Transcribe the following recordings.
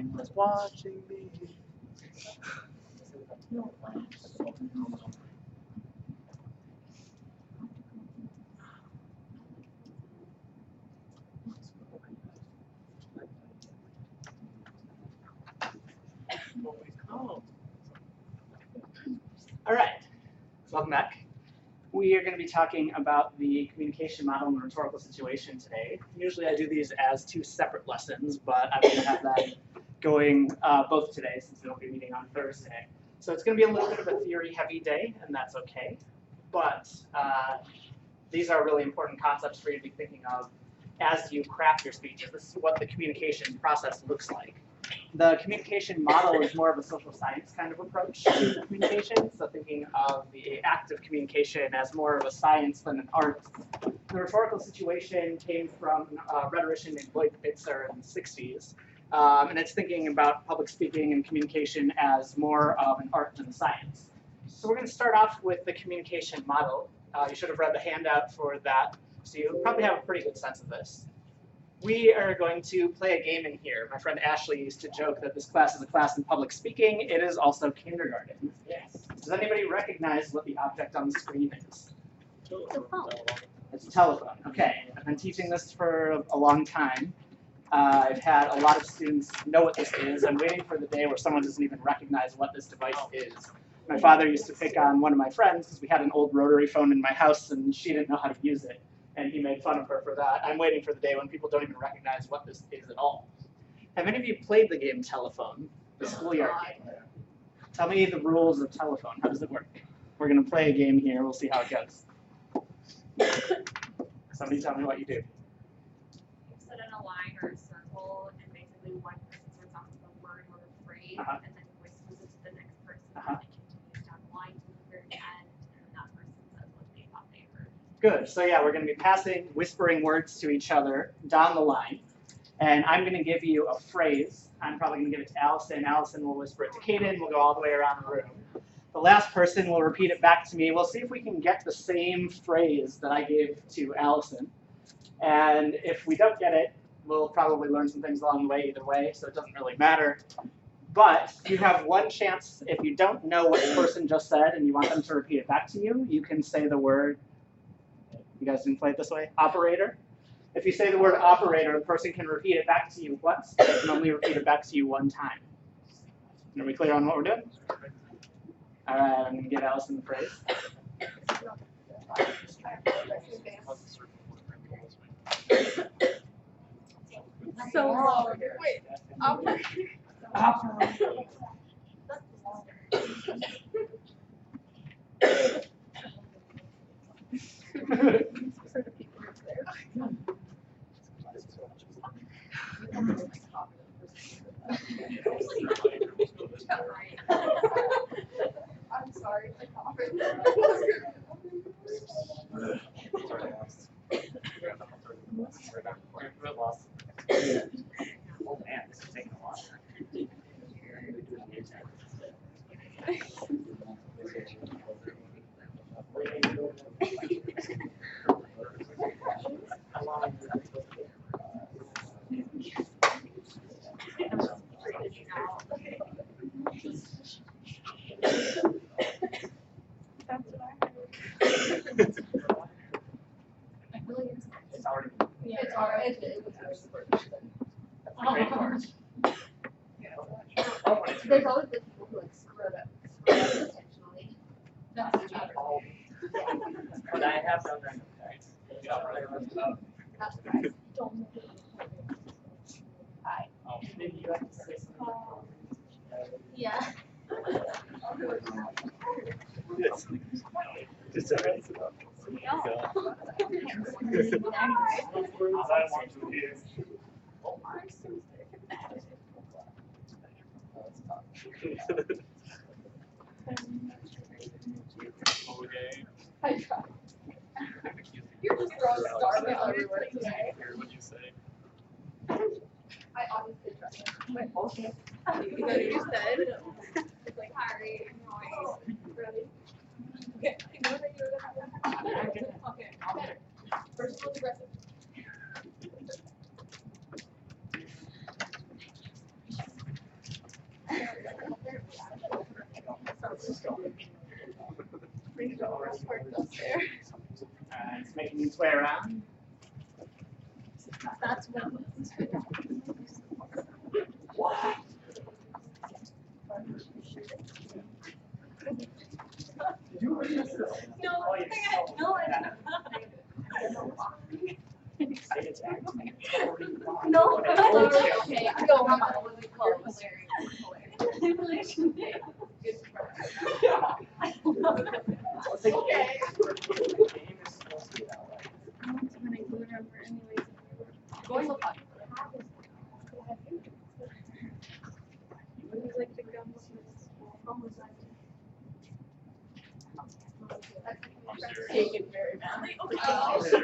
Someone's watching me. All right, welcome back. We are going to be talking about the communication model in a rhetorical situation today. Usually I do these as two separate lessons, but I'm going to have that going both today since we won't be meeting on Thursday. So it's going to be a little bit of a theory-heavy day, and that's okay. But these are really important concepts for you to be thinking of as you craft your speeches. This is what the communication process looks like. The communication model is more of a social science kind of approach to communication, so thinking of the act of communication as more of a science than an art. The rhetorical situation came from a rhetorician named Lloyd Bitzer in the 60s, and it's thinking about public speaking and communication as more of an art than a science. So we're going to start off with the communication model. You should have read the handout for that, so you probably have a pretty good sense of this. We are going to play a game in here. My friend Ashley used to joke that this class is a class in public speaking. It is also kindergarten. Yes. Does anybody recognize what the object on the screen is? It's a phone. It's a telephone. Okay. I've been teaching this for a long time. I've had a lot of students know what this is. I'm waiting for the day where someone doesn't even recognize what this device is. My father used to pick on one of my friends because we had an old rotary phone in my house and she didn't know how to use it. And he made fun of her for that. I'm waiting for the day when people don't even recognize what this is at all. Have any of you played the game Telephone, the schoolyard game? Tell me the rules of Telephone. How does it work? We're going to play a game here. We'll see how it goes. Somebody tell me what you do. You sit in a line or a circle, and basically one person starts off with a word or a phrase, and then whispers it to the next person, and it continues down the line to the very end, and that person says what they thought they heard. Good. So yeah, we're going to be passing, whispering words to each other down the line. And I'm going to give you a phrase. I'm probably going to give it to Allison. Allison will whisper it to Kaden. We'll go all the way around the room. The last person will repeat it back to me. We'll see if we can get the same phrase that I gave to Allison. And if we don't get it, we'll probably learn some things along the way either way, so it doesn't really matter. But you have one chance. If you don't know what the person just said and you want them to repeat it back to you, you can say the word. You guys didn't play it this way? Operator. If you say the word operator, the person can repeat it back to you once. They can only repeat it back to you one time. Are we clear on what we're doing? All right, I'm going to give Allison the phrase. So, Wait, Operator. I'm sorry. Oh man, this is taking a lot. It's already. Yeah, it's alright. there's always the people who like screw it up intentionally. That's true. But I have done that. That's right. Don't. Hi. Oh, maybe you have to say something. Yeah. Yes. Just a minute. I tried. You're just throwing stars everywhere today. What you say? I honestly tried. Wait, okay. You know what you said? It's like, Harry, annoying. Really? Okay, you know that you were gonna have that? Okay, better. First one aggressive. way around. That's what it was. What? No, Oh, you're so no, bad. Excited to act. No. Okay, I go on my own clothes. Relationship. Let's take Okay. the game is supposed to be that way. Going so far. Take it very badly. Oh, still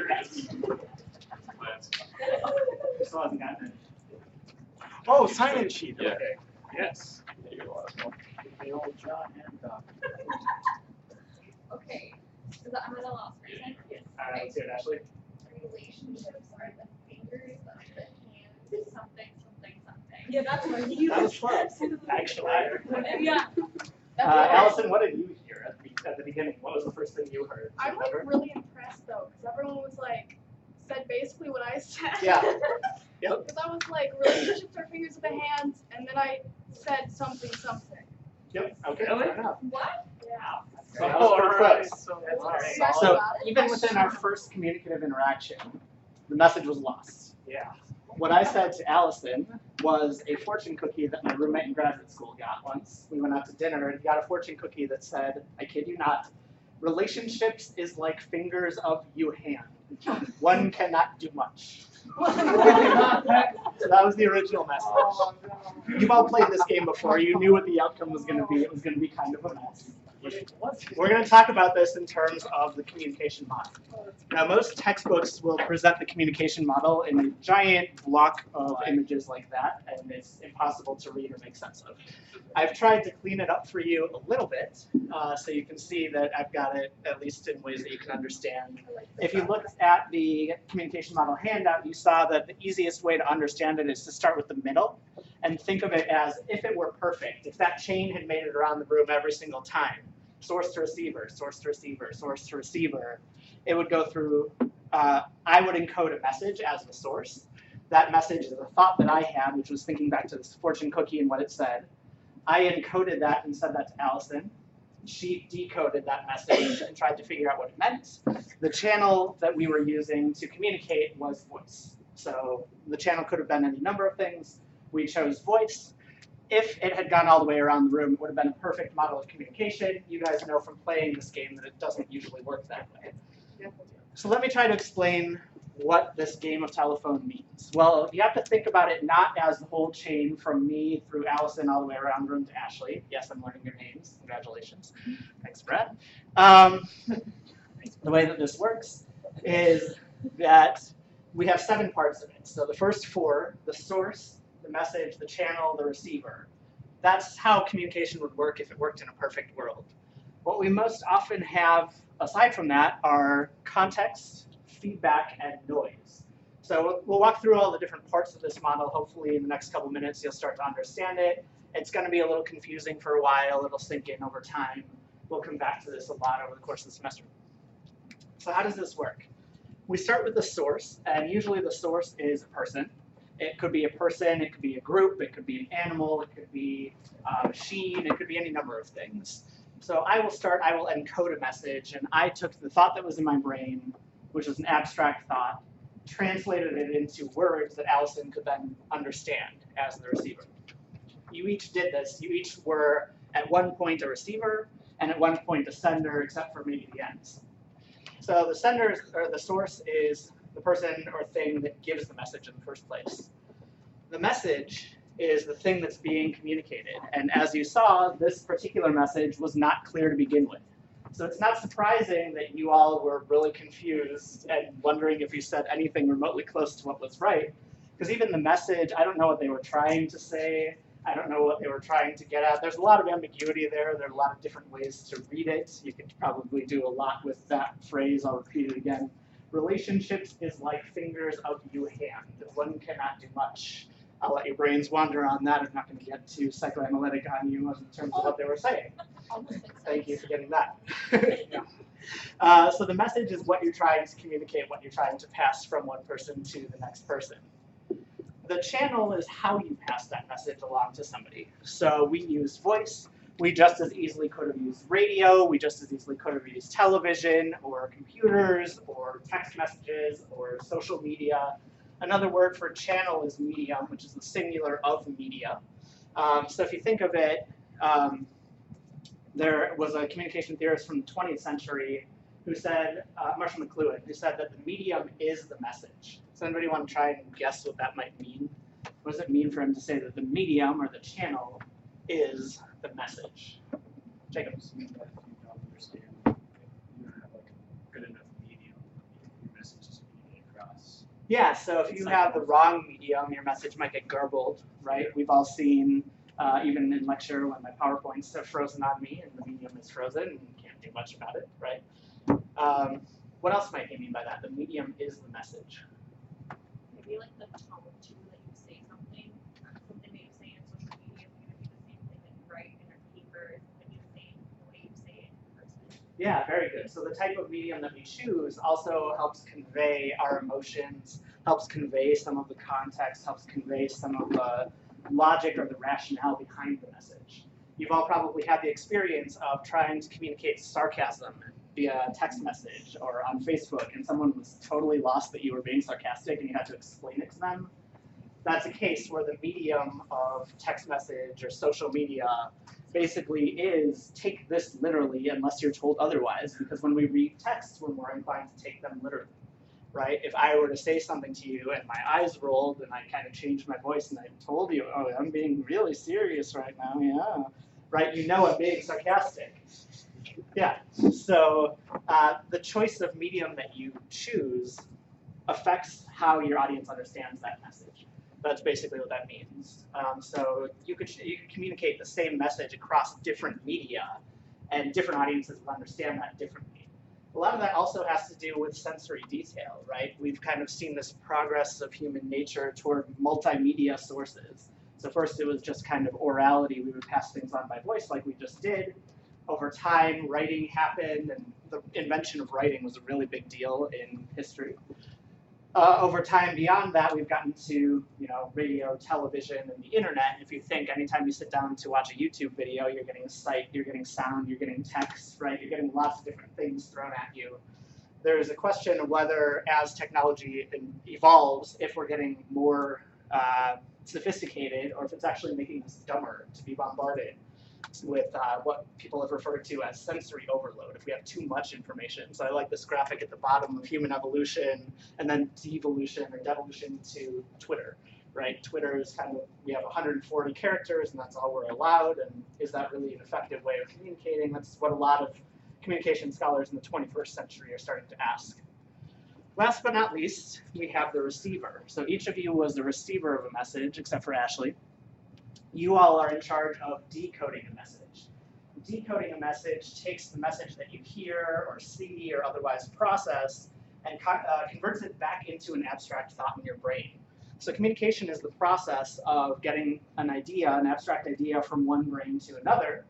hasn't gotten it. Oh, sign-in sheet. Yeah. Okay. Yes. The old John and Okay. Is that, am I the last person? Yes. Let's do it, Ashley. Relationships are the fingers of the hand, something, something, something. Yeah, that's what you. That was close, actually. Yeah. Allison, what did you hear at the beginning? What was the first thing you heard? I'm like Remember? really impressed though, because everyone was like, said basically what I said. Yeah. Yep. Because I was like, relationships are fingers of the hands, and then I said something, something. Yep. Okay. Really? Fair enough. What? Yeah. So that was pretty alright. close. So That's all right. Yeah. So even within our first communicative interaction, the message was lost. Yeah. What I said to Allison was a fortune cookie that my roommate in graduate school got once. We went out to dinner and he got a fortune cookie that said, I kid you not, relationships is like fingers of you hand. One cannot do much. So that was the original message. You've all played this game before. You knew what the outcome was going to be. It was going to be kind of a mess. We're going to talk about this in terms of the communication model. Now, most textbooks will present the communication model in a giant block of images like that, and it's impossible to read or make sense of. I've tried to clean it up for you a little bit, so you can see that I've got it at least in ways that you can understand. If you looked at the communication model handout, you saw that the easiest way to understand it is to start with the middle and think of it as if it were perfect, if that chain had made it around the room every single time, source to receiver, source to receiver, source to receiver, it would go through, I would encode a message as the source. That message is a thought that I had, which was thinking back to this fortune cookie and what it said. I encoded that and said that to Allison. She decoded that message and tried to figure out what it meant. The channel that we were using to communicate was voice. So the channel could have been any number of things. We chose voice. If it had gone all the way around the room, it would have been a perfect model of communication. You guys know from playing this game that it doesn't usually work that way. So let me try to explain what this game of telephone means. Well, you have to think about it not as the whole chain from me through Allison all the way around the room to Ashley. Yes, I'm learning your names. Congratulations. Thanks, Brett. The way that this works is that we have 7 parts of it. So the first 4, the source, the message, the channel, the receiver. That's how communication would work if it worked in a perfect world. What we most often have, aside from that, are context, feedback, and noise. So we'll walk through all the different parts of this model. Hopefully in the next couple minutes you'll start to understand it. It's going to be a little confusing for a while. It'll sink in over time. We'll come back to this a lot over the course of the semester. So how does this work? We start with the source, and usually the source is a person. It could be a person, it could be a group, it could be an animal, it could be a machine, it could be any number of things. So I will encode a message, and I took the thought that was in my brain, which was an abstract thought, translated it into words that Allison could then understand as the receiver. You each did this. You each were at one point a receiver, and at one point a sender, except for maybe the ends. So the sender, or the source, is the person or thing that gives the message in the first place. The message is the thing that's being communicated. And as you saw, this particular message was not clear to begin with. So it's not surprising that you all were really confused and wondering if you said anything remotely close to what was right. Because even the message, I don't know what they were trying to say. I don't know what they were trying to get at. There's a lot of ambiguity there. There are a lot of different ways to read it. You could probably do a lot with that phrase. I'll repeat it again. Relationships is like fingers of you hand. One cannot do much. I'll let your brains wander on that. I'm not going to get too psychoanalytic on you in terms of what they were saying. Almost makes Thank you sense. for getting that. So the message is what you're trying to communicate, what you're trying to pass from one person to the next person. The channel is how you pass that message along to somebody. So we use voice. We just as easily could have used radio. We just as easily could have used television or computers or text messages or social media. Another word for channel is medium, which is the singular of media. So if you think of it, there was a communication theorist from the 20th century who said, Marshall McLuhan, who said that the medium is the message. Does anybody want to try and guess what that might mean? What does it mean for him to say that the medium or the channel is the message? Jacobs. If you don't understand, you don't have like a good enough medium, your message is getting across. Yeah, so if you have the wrong medium, your message might get garbled, right? We've all seen, even in lecture, when my PowerPoints have frozen on me and the medium is frozen and you can't do much about it, right? What else might you mean by that? The medium is the message. Maybe like the tone too that you say something. Something that you say in social media is going to be the same thing that you write in your paper. It's going to be the same the way you say it in person. Yeah, very good. So the type of medium that we choose also helps convey our emotions, helps convey some of the context, helps convey some of the logic or the rationale behind the message. You've all probably had the experience of trying to communicate sarcasm via text message or on Facebook, and someone was totally lost that you were being sarcastic and you had to explain it to them. That's a case where the medium of text message or social media basically is take this literally unless you're told otherwise, because when we read texts, we're more inclined to take them literally, right? If I were to say something to you and my eyes rolled and I kind of changed my voice and I told you, oh, I'm being really serious right now, yeah, right? You know I'm being sarcastic. Yeah, so the choice of medium that you choose affects how your audience understands that message. That's basically what that means. So you could communicate the same message across different media, and different audiences will understand that differently. A lot of that also has to do with sensory detail, right? We've kind of seen this progress of human nature toward multimedia sources. So first it was just kind of orality. We would pass things on by voice like we just did. Over time, writing happened, and the invention of writing was a really big deal in history. Over time beyond that, we've gotten to radio, television, and the internet. And if you think anytime you sit down to watch a YouTube video, you're getting a sight, you're getting sound, you're getting text, right? You're getting lots of different things thrown at you. There's a question of whether, as technology evolves, if we're getting more sophisticated, or if it's actually making us dumber to be bombarded with what people have referred to as sensory overload, if we have too much information. So I like this graphic at the bottom of human evolution and then devolution or devolution to Twitter, right? Twitter is kind of, we have 140 characters and that's all we're allowed, and is that really an effective way of communicating? That's what a lot of communication scholars in the 21st century are starting to ask. Last but not least, we have the receiver. So each of you was the receiver of a message, except for Ashley. You all are in charge of decoding a message. Decoding a message takes the message that you hear or see or otherwise process and converts it back into an abstract thought in your brain. So communication is the process of getting an idea, an abstract idea, from one brain to another.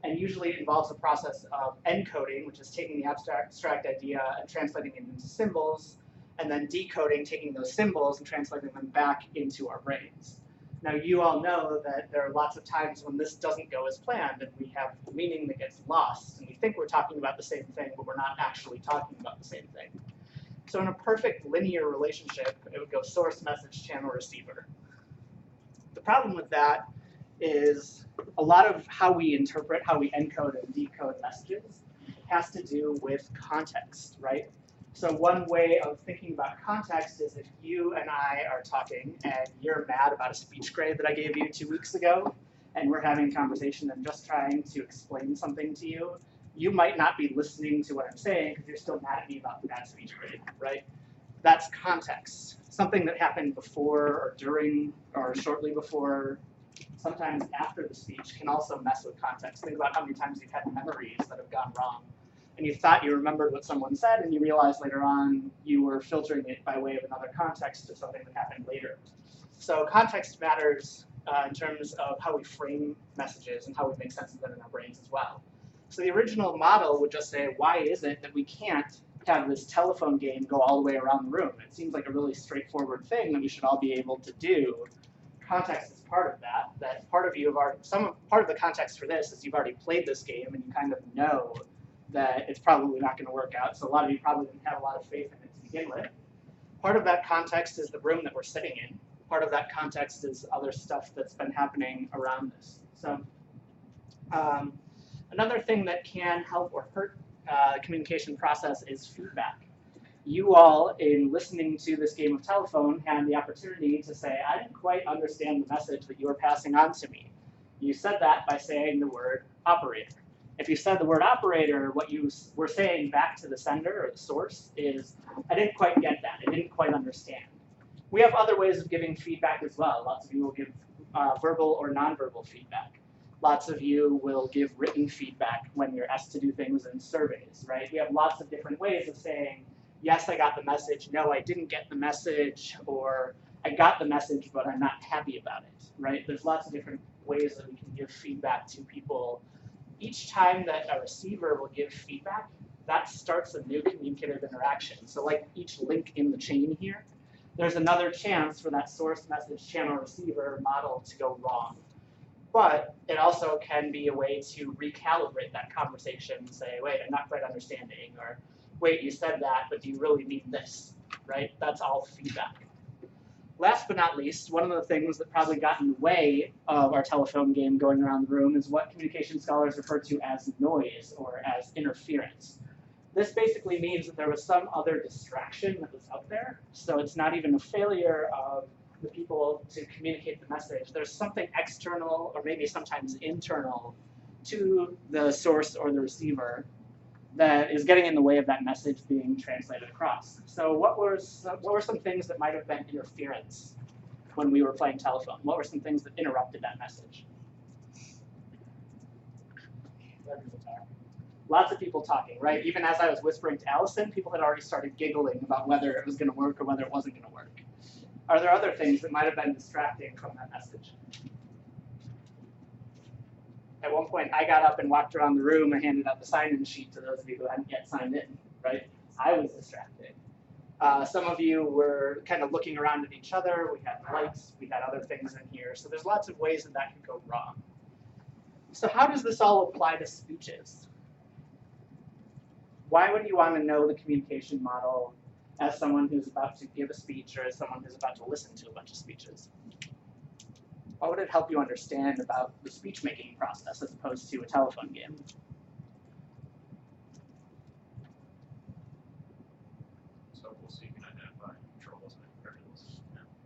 And usually it involves a process of encoding, which is taking the abstract idea and translating it into symbols, and then decoding, taking those symbols and translating them back into our brains. Now, you all know that there are lots of times when this doesn't go as planned and we have meaning that gets lost, and we think we're talking about the same thing, but we're not actually talking about the same thing. So in a perfect linear relationship, it would go source, message, channel, receiver. The problem with that is a lot of how we interpret, how we encode and decode messages has to do with context, right? So one way of thinking about context is if you and I are talking and you're mad about a speech grade that I gave you 2 weeks ago, and we're having a conversation and just trying to explain something to you, you might not be listening to what I'm saying because you're still mad at me about that speech grade, right? That's context. Something that happened before or during or shortly before, sometimes after the speech, can also mess with context. Think about how many times you've had memories that have gone wrong. And you thought you remembered what someone said, and you realized later on you were filtering it by way of another context to something that happened later. So context matters in terms of how we frame messages and how we make sense of them in our brains as well. So the original model would just say, why is it that we can't have this telephone game go all the way around the room? It seems like a really straightforward thing that we should all be able to do. Context is part of that. That part of you have already, part of the context for this is you've already played this game and you kind of know that it's probably not going to work out. So a lot of you probably didn't have a lot of faith in it to begin with. Part of that context is the room that we're sitting in. Part of that context is other stuff that's been happening around this. So another thing that can help or hurt the communication process is feedback. You all, in listening to this game of telephone, had the opportunity to say, I didn't quite understand the message that you were passing on to me. You said that by saying the word operator. If you said the word operator, what you were saying back to the sender or the source is, I didn't quite get that. I didn't quite understand. We have other ways of giving feedback as well. Lots of you will give verbal or nonverbal feedback. Lots of you will give written feedback when you're asked to do things in surveys, right? We have lots of different ways of saying, yes, I got the message, no, I didn't get the message, or I got the message, but I'm not happy about it, right? There's lots of different ways that we can give feedback to people. Each time that a receiver will give feedback, that starts a new communicative interaction. So like each link in the chain here, there's another chance for that source message channel receiver model to go wrong. But it also can be a way to recalibrate that conversation and say, wait, I'm not quite understanding, or wait, you said that, but do you really mean this, right? That's all feedback. Last but not least, one of the things that probably got in the way of our telephone game going around the room is what communication scholars refer to as noise or as interference. This basically means that there was some other distraction that was out there, so it's not even a failure of the people to communicate the message. There's something external or maybe sometimes internal to the source or the receiver that is getting in the way of that message being translated across. So what were some things that might have been interference when we were playing telephone? What were some things that interrupted that message? Lots of people talking, right? Even as I was whispering to Allison, people had already started giggling about whether it was going to work or whether it wasn't going to work. Are there other things that might have been distracting from that message? At one point, I got up and walked around the room and handed out the sign-in sheet to those of you who hadn't yet signed in, right? I was distracted. Some of you were kind of looking around at each other. We had lights. We had other things in here. So there's lots of ways that that could go wrong. So how does this all apply to speeches? Why would you want to know the communication model as someone who's about to give a speech or as someone who's about to listen to a bunch of speeches? What would it help you understand about the speech-making process as opposed to a telephone game? So you can identify controls and variables.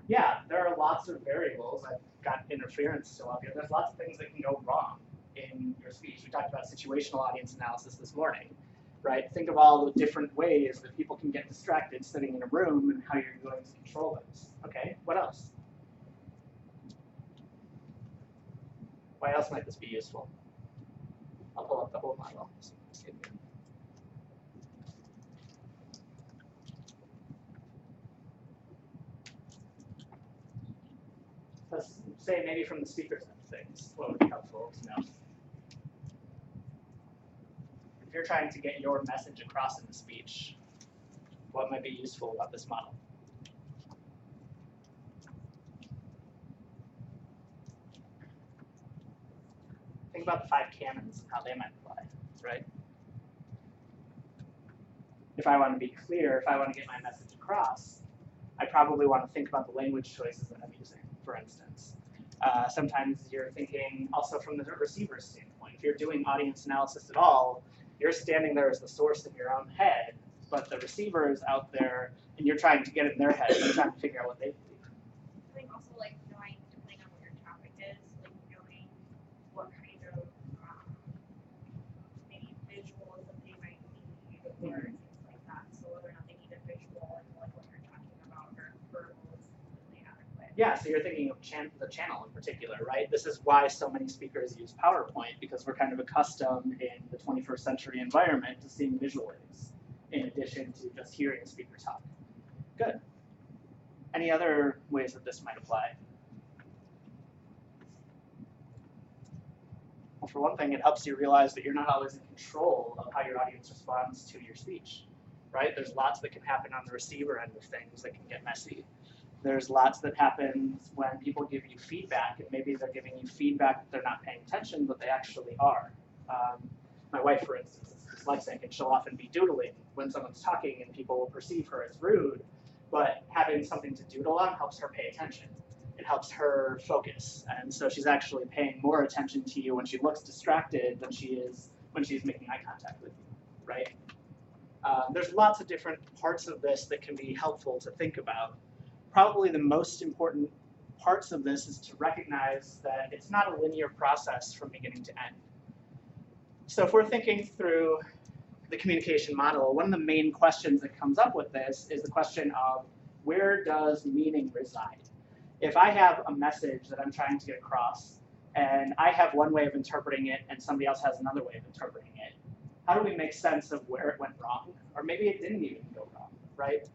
Yeah, there are lots of variables. I've got interference still up here. There's lots of things that can go wrong in your speech. We talked about situational audience analysis this morning, right? Think of all the different ways that people can get distracted sitting in a room and how you're going to control those. Okay, what else? Why else might this be useful? I'll pull up the whole model. Let's say maybe from the speaker's end of things, what would be helpful to know? If you're trying to get your message across in the speech, what might be useful about this model? Think about the 5 canons and how they might apply, right? If I want to be clear, if I want to get my message across, I probably want to think about the language choices that I'm using, for instance. Sometimes you're thinking also from the receiver's standpoint. If you're doing audience analysis at all, you're standing there as the source in your own head, but the receiver is out there and you're trying to get in their head and you're trying to figure out what they believe. I think also like knowing, depending on what your topic is, like knowing what kind of maybe visuals that they might need or things like that. So whether or not they need a visual and like what you're talking about or verbal is completely adequate. Yeah, so you're thinking of the channel in particular, right? This is why so many speakers use PowerPoint, because we're kind of accustomed in the 21st century environment to seeing visual aids in addition to just hearing a speaker talk. Good. Any other ways that this might apply? Well, for one thing, it helps you realize that you're not always in control of how your audience responds to your speech, right? There's lots that can happen on the receiver end of things that can get messy. There's lots that happens when people give you feedback, and maybe they're giving you feedback that they're not paying attention, but they actually are. My wife, for instance, is dyslexic, and she'll often be doodling when someone's talking, and people will perceive her as rude, but having something to doodle on helps her pay attention. It helps her focus, and so she's actually paying more attention to you when she looks distracted than she is when she's making eye contact with you, right? There's lots of different parts of this that can be helpful to think about. Probably the most important parts of this is to recognize that it's not a linear process from beginning to end. So if we're thinking through the communication model, one of the main questions that comes up with this is the question of where does meaning reside? If I have a message that I'm trying to get across, and I have one way of interpreting it and somebody else has another way of interpreting it, how do we make sense of where it went wrong? Or maybe it didn't even go wrong, right?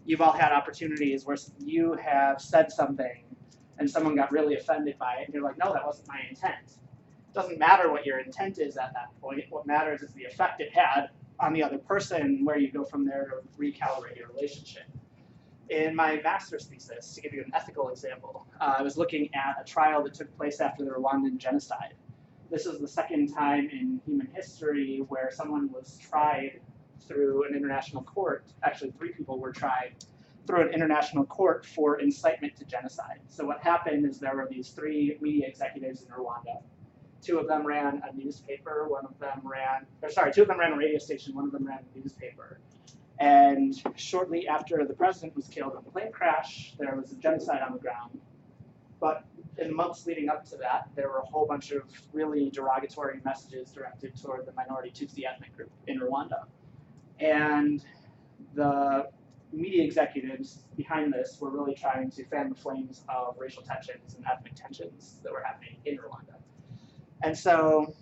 You've all had opportunities where you have said something and someone got really offended by it, and you're like, no, that wasn't my intent. It doesn't matter what your intent is at that point. What matters is the effect it had on the other person, where you go from there to recalibrate your relationship. In my master's thesis, to give you an ethical example, I was looking at a trial that took place after the Rwandan genocide. This is the second time in human history where someone was tried through an international court. Actually, 3 people were tried through an international court for incitement to genocide. So what happened is there were these 3 media executives in Rwanda. 2 of them ran a newspaper, 2 of them ran a radio station, 1 of them ran a newspaper. And shortly after the president was killed in a plane crash, there was a genocide on the ground. But in the months leading up to that, there were a whole bunch of really derogatory messages directed toward the minority Tutsi ethnic group in Rwanda. And the media executives behind this were really trying to fan the flames of racial tensions and ethnic tensions that were happening in Rwanda. And so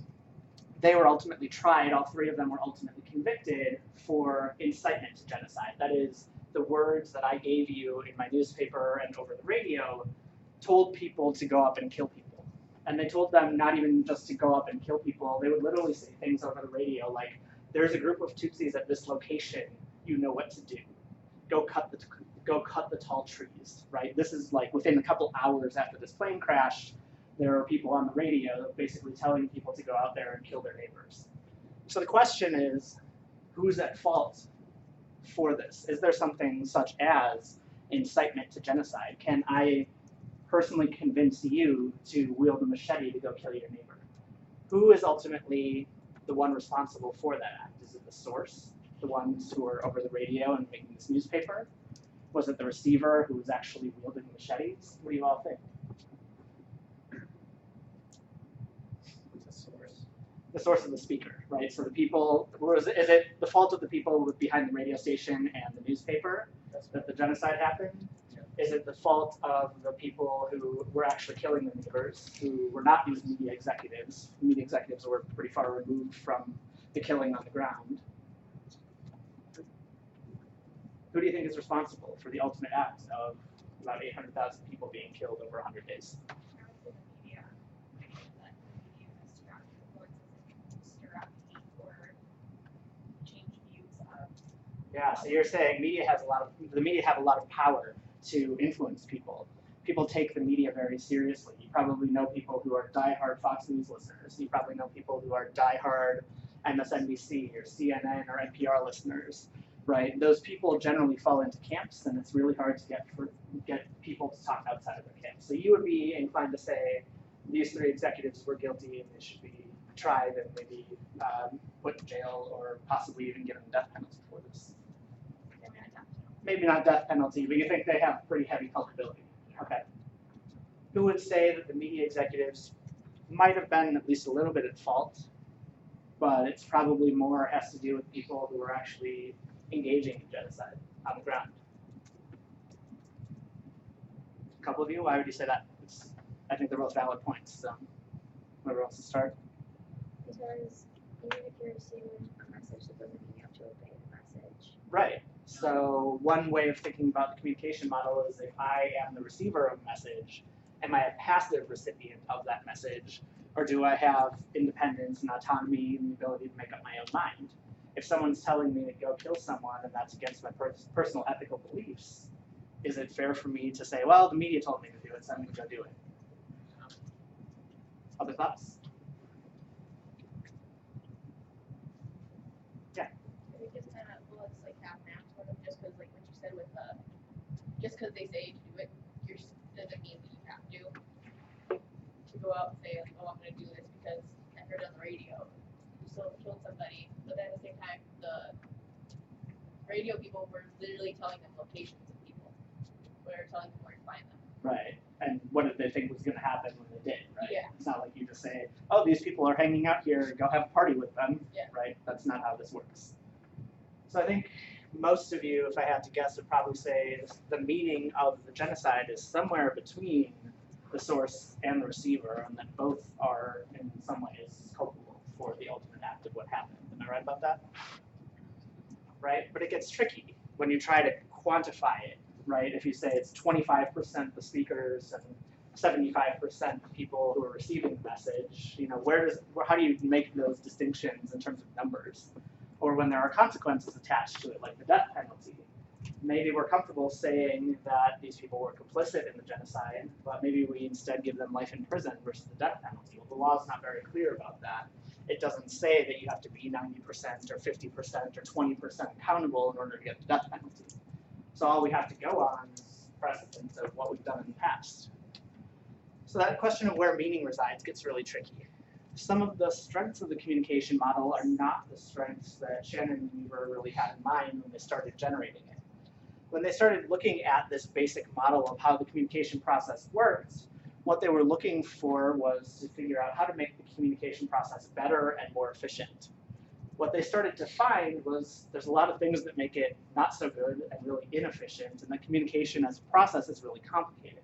they were ultimately tried. All 3 of them were ultimately convicted for incitement to genocide. That is, the words that I gave you in my newspaper and over the radio told people to go up and kill people. And they told them not even just to go up and kill people. They would literally say things over the radio like, there's a group of Tutsis at this location, you know what to do. Go cut the tall trees, right? This is like within a couple hours after this plane crash, there are people on the radio basically telling people to go out there and kill their neighbors. So the question is, who's at fault for this? Is there something such as incitement to genocide? Can I personally convince you to wield a machete to go kill your neighbor? Who is ultimately the one responsible for that act? Is it the source, the ones who are over the radio and making this newspaper? Was it the receiver who was actually wielding machetes? What do you all think? The source of the speaker, right? So the people, is it the fault of the people behind the radio station and the newspaper that the genocide happened? Yeah. Is it the fault of the people who were actually killing the neighbors, who were not these media executives? Media executives were pretty far removed from the killing on the ground. Who do you think is responsible for the ultimate act of about 800,000 people being killed over 100 days? Yeah, so you're saying the media have a lot of power to influence people. People take the media very seriously. You probably know people who are diehard Fox News listeners. You probably know people who are diehard MSNBC or CNN or NPR listeners, right? Those people generally fall into camps, and it's really hard to get people to talk outside of their camps. So you would be inclined to say these 3 executives were guilty and they should be tried and maybe put in jail or possibly even given the death penalty for this. Maybe not death penalty, but you think they have pretty heavy culpability. Okay. Who would say that the media executives might have been at least a little bit at fault, but it's probably more has to do with people who are actually engaging in genocide on the ground? A couple of you, why would you say that? I think they're both valid points. So, whoever wants to start? Because even if you're receiving a message, that doesn't mean you have to obey the message. Right. So one way of thinking about the communication model is if I am the receiver of a message Am I a passive recipient of that message, or do I have independence and autonomy and the ability to make up my own mind? If someone's telling me to go kill someone and that's against my personal ethical beliefs, is it fair for me to say, well, the media told me to do it, so I'm going to go do it? Other thoughts? Yeah. I think it's kind of, well, it's like half and half sort of, just because, like what you said with just because they say to do it, doesn't mean that you have to go out and say, like, oh, I'm going to do this because I heard it on the radio. You still killed somebody, but then at the same time, the radio people were literally telling them locations of people. They were telling them where to find them. Right. And what did they think was going to happen when they did, right? Yeah. It's not like you just say, oh, these people are hanging out here, go have a party with them, Yeah. right? That's not how this works. So I think most of you, if I had to guess, would probably say the meaning of the genocide is somewhere between the source and the receiver, and that both are in some ways culpable for the ultimate act of what happened. Am I right about that? Right? But it gets tricky when you try to quantify it, right? If you say it's 25% the speakers and 75% the people who are receiving the message, you know, how do you make those distinctions in terms of numbers? Or when there are consequences attached to it, like the death penalty. Maybe we're comfortable saying that these people were complicit in the genocide, but maybe we instead give them life in prison versus the death penalty. Well, the law is not very clear about that. It doesn't say that you have to be 90% or 50% or 20% accountable in order to get the death penalty. So all we have to go on is precedent of what we've done in the past. So that question of where meaning resides gets really tricky. Some of the strengths of the communication model are not the strengths that Shannon and Weaver really had in mind when they started generating it. When they started looking at this basic model of how the communication process works, what they were looking for was to figure out how to make the communication process better and more efficient. What they started to find was there's a lot of things that make it not so good and really inefficient, and that communication as a process is really complicated.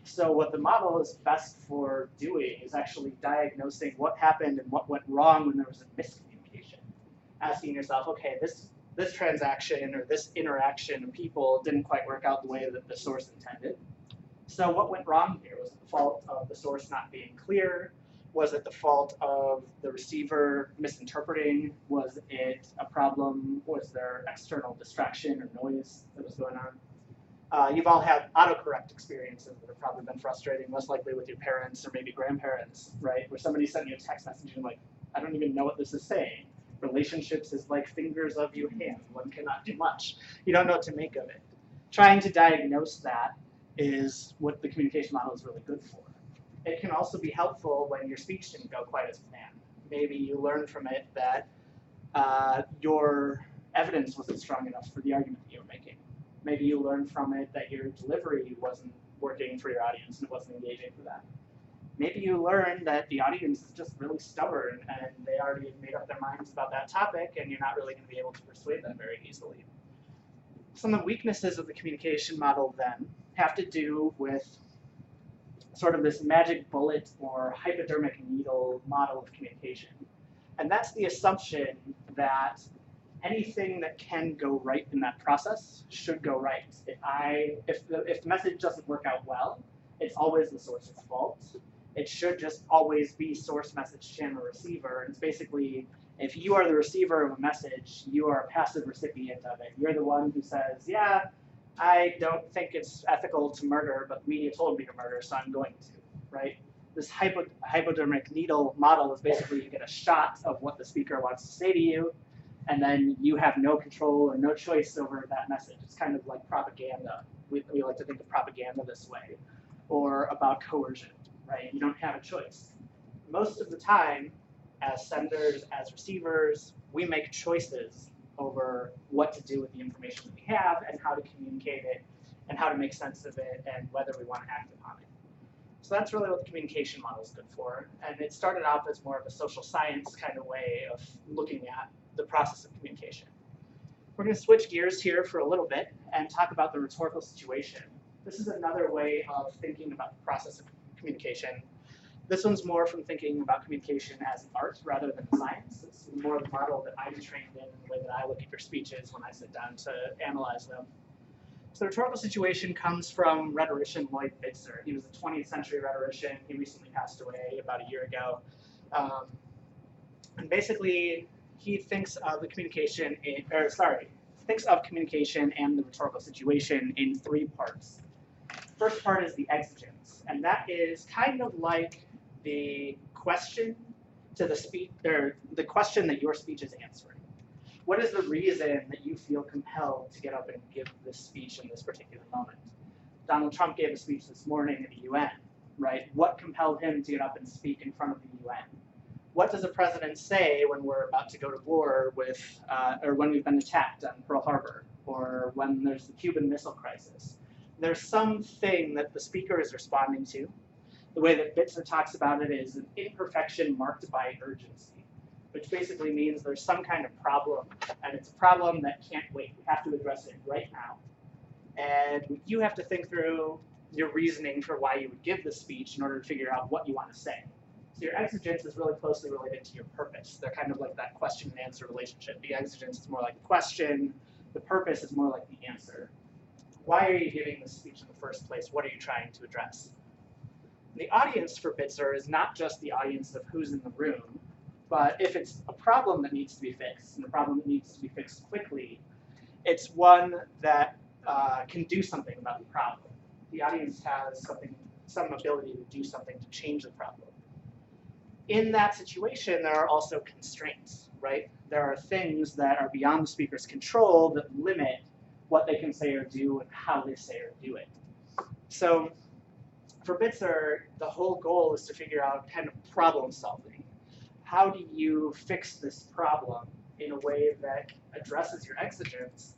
So what the model is best for doing is actually diagnosing what happened and what went wrong when there was a miscommunication. Asking yourself, okay, this transaction or this interaction of people didn't quite work out the way that the source intended. So what went wrong here? Was it the fault of the source not being clear? Was it the fault of the receiver misinterpreting? Was it a problem? Was there external distraction or noise that was going on? You've all had autocorrect experiences that have probably been frustrating, most likely with your parents or maybe grandparents, right? Where somebody sent you a text message and like, I don't even know what this is saying. Relationships is like fingers of your hand. One cannot do much. You don't know what to make of it. Trying to diagnose that is what the communication model is really good for. It can also be helpful when your speech didn't go quite as planned. Maybe you learned from it that your evidence wasn't strong enough for the argument that you were making. Maybe you learned from it that your delivery wasn't working for your audience and it wasn't engaging for them. Maybe you learned that the audience is just really stubborn and they already made up their minds about that topic and you're not really going to be able to persuade them very easily. Some of the weaknesses of the communication model then have to do with sort of this magic bullet or hypodermic needle model of communication. And that's the assumption that anything that can go right in that process should go right. If the message doesn't work out well, it's always the source's fault. It should just always be source, message, channel, receiver. And it's basically, if you are the receiver of a message, you are a passive recipient of it. You're the one who says, yeah, I don't think it's ethical to murder, but the media told me to murder, so I'm going to, right? This hypodermic needle model is basically you get a shot of what the speaker wants to say to you, and then you have no control or no choice over that message. It's kind of like propaganda. We like to think of propaganda this way, or about coercion, right? You don't have a choice. Most of the time, as senders, as receivers, we make choices over what to do with the information that we have and how to communicate it and how to make sense of it and whether we want to act upon it. So that's really what the communication model is good for. And it started off as more of a social science kind of way of looking at the process of communication. We're going to switch gears here for a little bit and talk about the rhetorical situation. This is another way of thinking about the process of communication. This one's more from thinking about communication as an art rather than science. It's more of the model that I'm trained in and the way that I look at your speeches when I sit down to analyze them. So the rhetorical situation comes from rhetorician Lloyd Bitzer. He was a 20th century rhetorician. He recently passed away about a year ago. And basically, he thinks of the communication, thinks of communication and the rhetorical situation in 3 parts. First part is the exigence, and that is kind of like the question to the speech, or the question that your speech is answering. What is the reason that you feel compelled to get up and give this speech in this particular moment? Donald Trump gave a speech this morning at the UN, right? What compelled him to get up and speak in front of the UN? What does a president say when we're about to go to war with, or when we've been attacked on Pearl Harbor, or when there's the Cuban Missile Crisis? There's something that the speaker is responding to. The way that Bitzer talks about it is an imperfection marked by urgency, which basically means there's some kind of problem, and it's a problem that can't wait. We have to address it right now. And you have to think through your reasoning for why you would give the speech in order to figure out what you want to say. So your exigence is really closely related to your purpose. They're kind of like that question and answer relationship. The exigence is more like the question, the purpose is more like the answer. Why are you giving this speech in the first place? What are you trying to address? The audience for Bitzer is not just the audience of who's in the room, but if it's a problem that needs to be fixed, and a problem that needs to be fixed quickly, it's one that can do something about the problem. The audience has some ability to do something to change the problem. In that situation, there are also constraints, right? There are things that are beyond the speaker's control that limit what they can say or do and how they say or do it. So for Bitzer, the whole goal is to figure out kind of problem solving. How do you fix this problem in a way that addresses your exigence,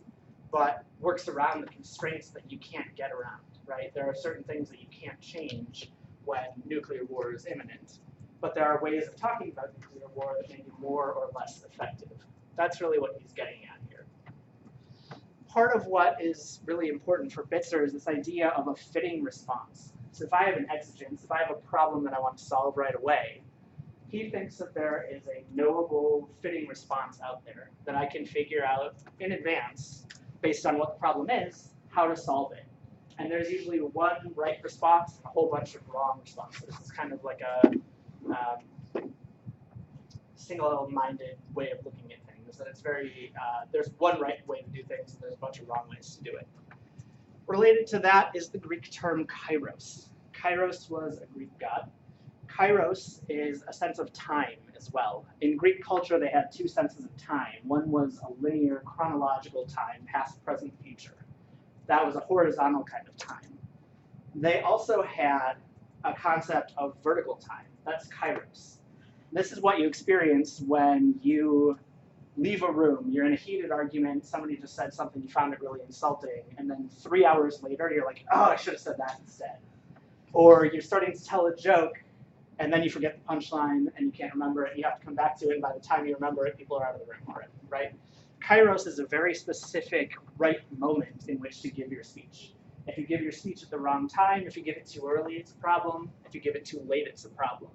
but works around the constraints that you can't get around, right? There are certain things that you can't change when nuclear war is imminent, but there are ways of talking about nuclear war that may be more or less effective. That's really what he's getting at here. Part of what is really important for Bitzer is this idea of a fitting response. So if I have an exigence, if I have a problem that I want to solve right away, he thinks that there is a knowable, fitting response out there that I can figure out in advance, based on what the problem is, how to solve it. And there's usually one right response and a whole bunch of wrong responses. It's kind of like a single-minded way of looking at things. That it's very, there's one right way to do things, and there's a bunch of wrong ways to do it. Related to that is the Greek term kairos. Kairos was a Greek god. Kairos is a sense of time as well. In Greek culture, they had 2 senses of time. One was a linear chronological time, past, present, future. That was a horizontal kind of time. They also had a concept of vertical time. That's kairos. This is what you experience when you leave a room. You're in a heated argument. Somebody just said something. You found it really insulting. And then 3 hours later, you're like, oh, I should have said that instead. Or you're starting to tell a joke, and then you forget the punchline, and you can't remember it. You have to come back to it, and by the time you remember it, people are out of the room already, right? Kairos is a very specific right moment in which to give your speech. If you give your speech at the wrong time, if you give it too early, it's a problem. If you give it too late, it's a problem.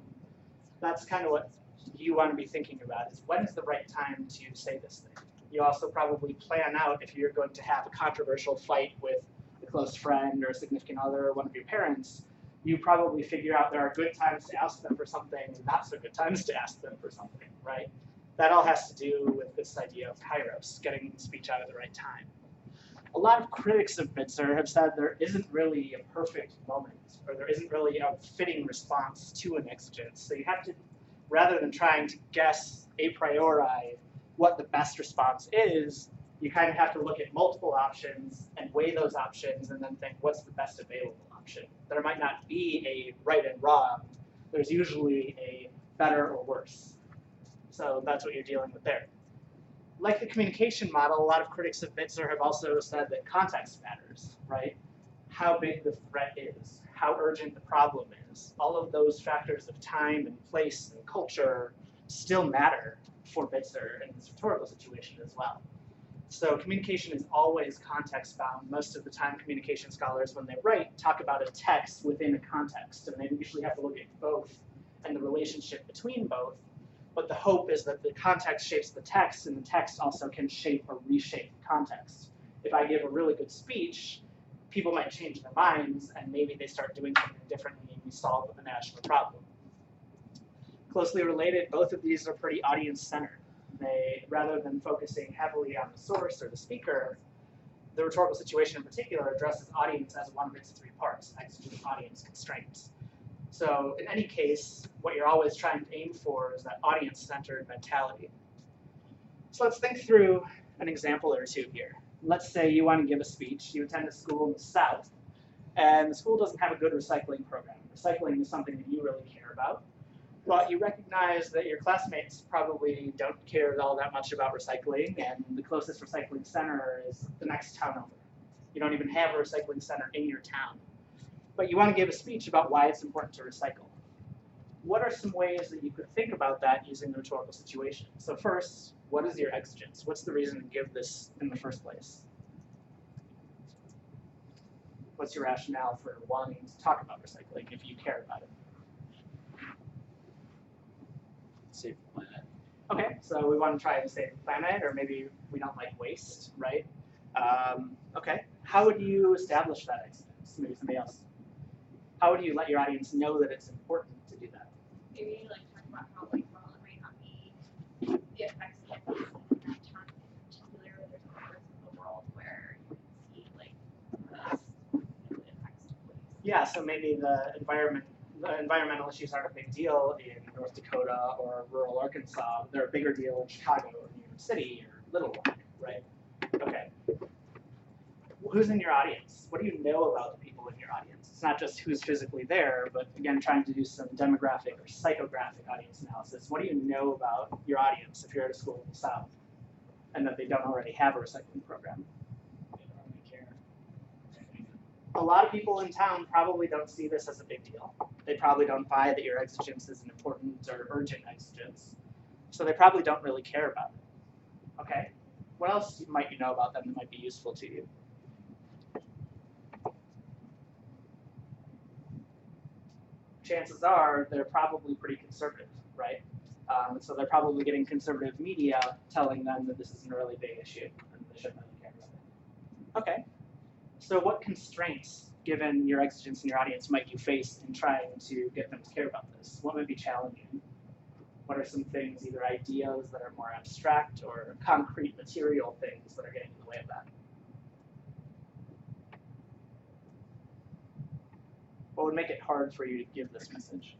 That's kind of what you want to be thinking about, is when is the right time to say this thing. You also probably plan out if you're going to have a controversial fight with a close friend or a significant other or one of your parents. You probably figure out there are good times to ask them for something and not so good times to ask them for something, right? That all has to do with this idea of kairos, getting the speech out at the right time. A lot of critics of Bitzer have said there isn't really a perfect moment, or there isn't really a fitting response to an exigence. So you have to, rather than trying to guess a priori what the best response is, you kind of have to look at multiple options and weigh those options and then think, what's the best available option? There might not be a right and wrong. There's usually a better or worse. So that's what you're dealing with there. Like the communication model, a lot of critics of Bitzer have also said that context matters, right? How big the threat is, how urgent the problem is. All of those factors of time and place and culture still matter for Bitzer in this rhetorical situation as well. So communication is always context bound. Most of the time, communication scholars, when they write, talk about a text within a context, and they usually have to look at both and the relationship between both. But the hope is that the context shapes the text, and the text also can shape or reshape the context. If I give a really good speech, people might change their minds and maybe they start doing something differently and we solve a national problem. Closely related, both of these are pretty audience-centered. They, rather than focusing heavily on the source or the speaker, the rhetorical situation in particular addresses audience as one of its three parts: exigent, audience, constraints. So in any case, what you're always trying to aim for is that audience-centered mentality. So let's think through an example or two here. Let's say you want to give a speech. You attend a school in the South, and the school doesn't have a good recycling program. Recycling is something that you really care about, but you recognize that your classmates probably don't care all that much about recycling, and the closest recycling center is the next town over. You don't even have a recycling center in your town. But you want to give a speech about why it's important to recycle. What are some ways that you could think about that using the rhetorical situation? So first, what is your exigence? What's the reason to give this in the first place? What's your rationale for wanting to talk about recycling if you care about it? Save the planet. Okay, so we want to try to save the planet, or maybe we don't like waste, right? Okay, how would you establish that exigence? Maybe somebody else. How would you let your audience know that it's important to do that? Maybe like talk about how like while it might not be the effects that you see in that town in particular, there's other parts of the world where you can see like less effects to waste. Yeah, so maybe the environmental issues aren't a big deal in North Dakota or rural Arkansas. They're a bigger deal in Chicago or New York City or Little Rock, right? Okay. Who's in your audience? What do you know about the people in your audience? It's not just who's physically there, but again, trying to do some demographic or psychographic audience analysis. What do you know about your audience if you're at a school in the South and that they don't already have a recycling program? They don't really care. A lot of people in town probably don't see this as a big deal. They probably don't buy that your exigence is an important or urgent exigence. So they probably don't really care about it. Okay? What else might you know about them that might be useful to you? Chances are they're probably pretty conservative, right? So they're probably getting conservative media telling them that this is a really big issue and they shouldn't really care about it. Okay. So what constraints, given your exigence in your audience, might you face in trying to get them to care about this? What might be challenging? What are some things, either ideas that are more abstract or concrete material things that are getting in the way of that? What would make it hard for you to give this message?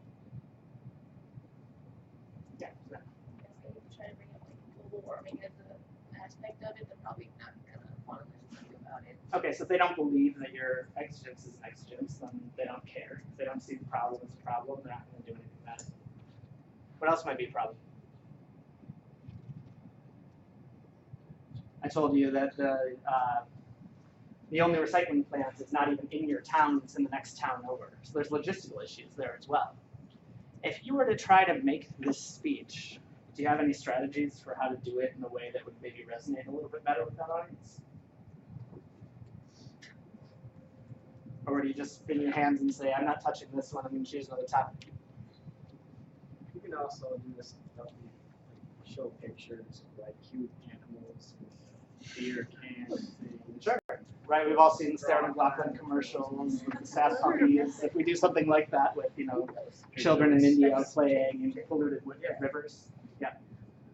Yeah. I guess maybe try to bring up like global warming as an aspect of it, they're probably not gonna want to listen to you about it. Okay, so if they don't believe that your exigence is an exigence, then they don't care. If they don't see the problem as a problem, they're not going to do anything about it. What else might be a problem? I told you that the only recycling plant is not even in your town, it's in the next town over. So there's logistical issues there as well. If you were to try to make this speech, do you have any strategies for how to do it in a way that would maybe resonate a little bit better with that audience? Or do you just spin your hands and say, I'm not touching this one, I'm going to choose another topic? You can also do this stuff, like show pictures of like cute animals with beer cans. Sure. Right, we've all seen Sarah McLachlan commercials with the sass puppies. If we do something like that with, children in India playing in polluted rivers. Yeah.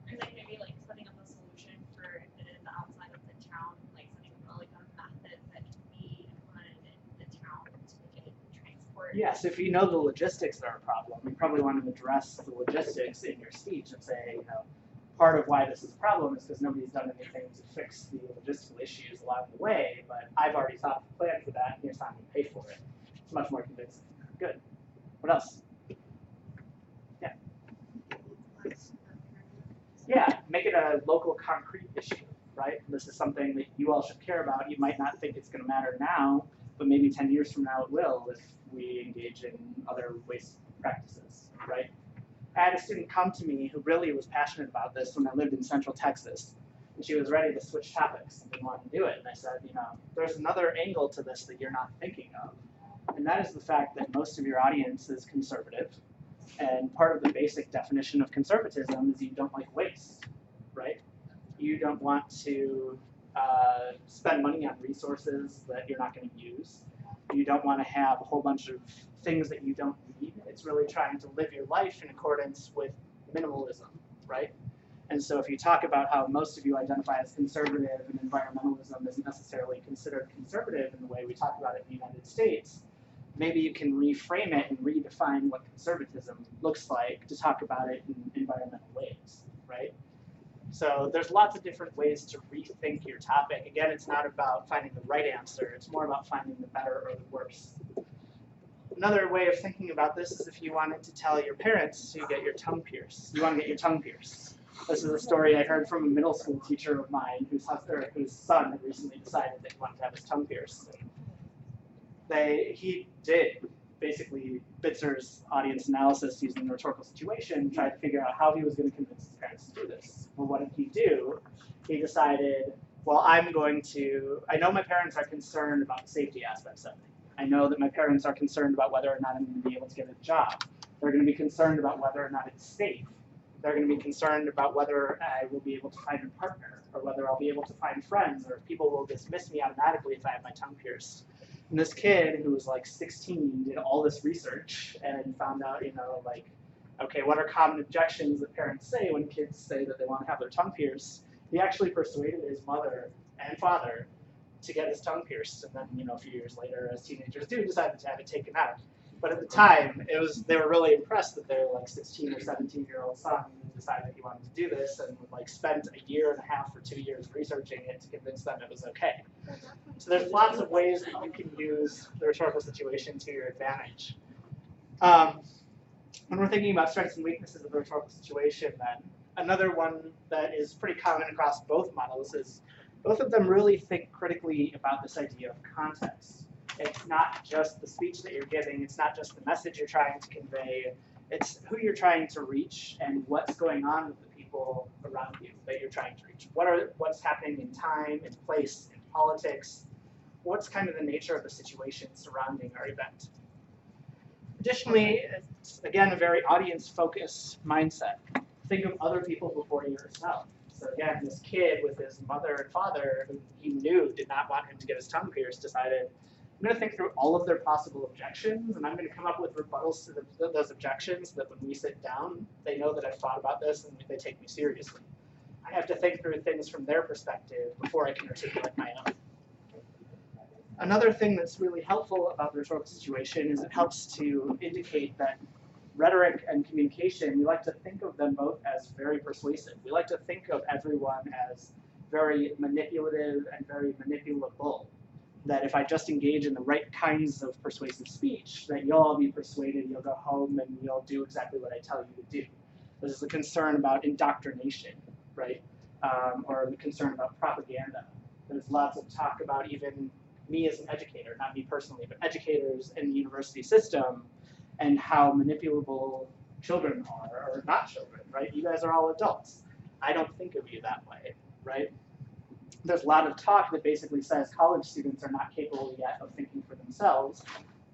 And like maybe like setting up a solution for if it is outside of the town, like setting up like a method that can be implemented in the town to make it transport. Yeah, so if you know the logistics are a problem, you probably want to address the logistics in your speech and say, part of why this is a problem is because nobody's done anything to fix the logistical issues along the way, but I've already thought of a plan for that, and here's how I'm going to pay for it. It's much more convincing. Good. What else? Yeah. Yeah, make it a local concrete issue, right? This is something that you all should care about. You might not think it's going to matter now, but maybe 10 years from now it will if we engage in other waste practices, right? I had a student come to me who really was passionate about this when I lived in Central Texas. And she was ready to switch topics and didn't want to do it. And I said, there's another angle to this that you're not thinking of. And that is the fact that most of your audience is conservative. And part of the basic definition of conservatism is you don't like waste, right? You don't want to spend money on resources that you're not going to use. You don't want to have a whole bunch of things that you don't need. It's really trying to live your life in accordance with minimalism, right? And so if you talk about how most of you identify as conservative and environmentalism isn't necessarily considered conservative in the way we talk about it in the United States, maybe you can reframe it and redefine what conservatism looks like to talk about it in environmental ways, right? So there's lots of different ways to rethink your topic. Again, it's not about finding the right answer. It's more about finding the better or the worse. Another way of thinking about this is if you wanted to tell your parents to get your tongue pierced. You want to get your tongue pierced. This is a story I heard from a middle school teacher of mine whose son had recently decided that he wanted to have his tongue pierced. He did basically Bitzer's audience analysis using the rhetorical situation, tried to figure out how he was going to convince his parents to do this. Well, what did he do? He decided, well, I know my parents are concerned about the safety aspects of it. I know that my parents are concerned about whether or not I'm going to be able to get a job. They're going to be concerned about whether or not it's safe. They're going to be concerned about whether I will be able to find a partner, or whether I'll be able to find friends, or people will dismiss me automatically if I have my tongue pierced. And this kid who was like 16 did all this research and found out, okay, what are common objections that parents say when kids say that they want to have their tongue pierced? He actually persuaded his mother and father to get his tongue pierced, and then a few years later, as teenagers do, decided to have it taken out. But at the time, they were really impressed that their 16 or 17-year-old son decided he wanted to do this, and spent a year and a half or 2 years researching it to convince them it was okay. So there's lots of ways that you can use the rhetorical situation to your advantage. When we're thinking about strengths and weaknesses of the rhetorical situation, then another one that is pretty common across both models is both of them really think critically about this idea of context. It's not just the speech that you're giving, it's not just the message you're trying to convey, it's who you're trying to reach and what's going on with the people around you that you're trying to reach. What's happening in time, in place, in politics, what's kind of the nature of the situation surrounding our event. Additionally, it's again a very audience-focused mindset. Think of other people before yourself. So again, this kid with his mother and father, who he knew did not want him to get his tongue pierced, decided, I'm going to think through all of their possible objections, and I'm going to come up with rebuttals to those objections so that when we sit down, they know that I've thought about this and they take me seriously. I have to think through things from their perspective before I can articulate my own. Another thing that's really helpful about the rhetorical situation is it helps to indicate that rhetoric and communication, we like to think of them both as very persuasive. We like to think of everyone as very manipulative and very manipulable. That if I just engage in the right kinds of persuasive speech, that you'll all be persuaded, you'll go home, and you'll do exactly what I tell you to do. This is a concern about indoctrination, right? Or the concern about propaganda. There's lots of talk about even me as an educator, not me personally, but educators in the university system, and how manipulable children are, or not children, right? You guys are all adults. I don't think of you that way, right? There's a lot of talk that basically says college students are not capable yet of thinking for themselves.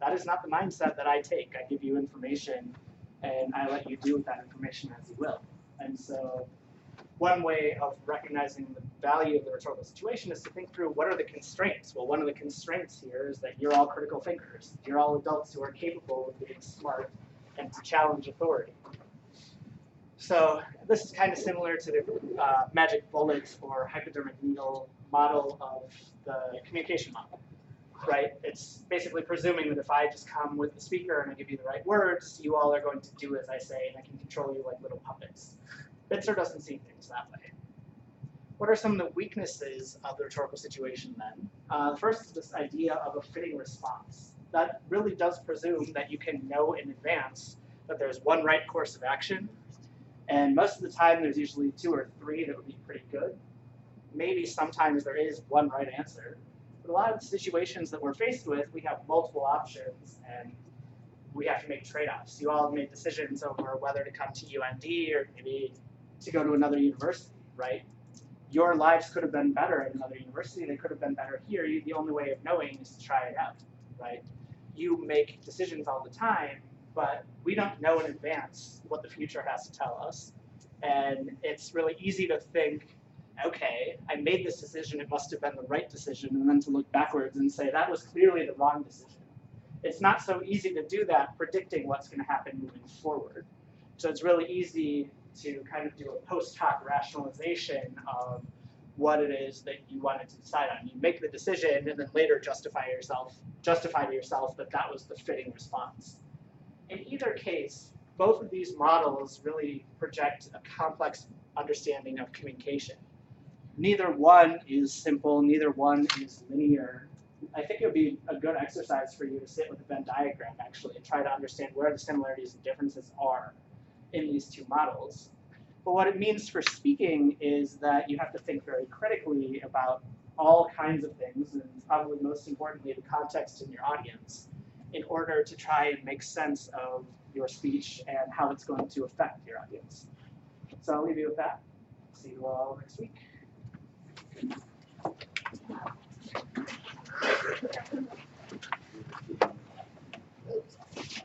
That is not the mindset that I take. I give you information, and I let you do with that information as you will. And so one way of recognizing the value of the rhetorical situation is to think through what are the constraints. Well, one of the constraints here is that you're all critical thinkers. You're all adults who are capable of being smart and to challenge authority. So this is kind of similar to the magic bullet or hypodermic needle model of the communication model, right? It's basically presuming that if I just come with the speaker and I give you the right words, you all are going to do as I say, and I can control you like little puppets. Bitzer doesn't see things that way. What are some of the weaknesses of the rhetorical situation then? First is this idea of a fitting response. That really does presume that you can know in advance that there's one right course of action. And most of the time, there's usually 2 or 3 that would be pretty good. Maybe sometimes there is one right answer. But a lot of the situations that we're faced with, we have multiple options, and we have to make trade-offs. You all have made decisions over whether to come to UND or maybe to go to another university, right? Your lives could have been better at another university. They could have been better here. The only way of knowing is to try it out, right? You make decisions all the time, but we don't know in advance what the future has to tell us. And it's really easy to think okay, I made this decision, it must have been the right decision, and then to look backwards and say that was clearly the wrong decision. It's not so easy to do that predicting what's going to happen moving forward. So it's really easy to kind of do a post hoc rationalization of what it is that you wanted to decide on. You make the decision and then later justify to yourself that that was the fitting response. In either case, both of these models really project a complex understanding of communication. Neither one is simple, neither one is linear. I think it would be a good exercise for you to sit with a Venn diagram actually and try to understand where the similarities and differences are in these two models. But what it means for speaking is that you have to think very critically about all kinds of things, and probably most importantly, the context in your audience, in order to try and make sense of your speech and how it's going to affect your audience. So I'll leave you with that. See you all next week. Oops.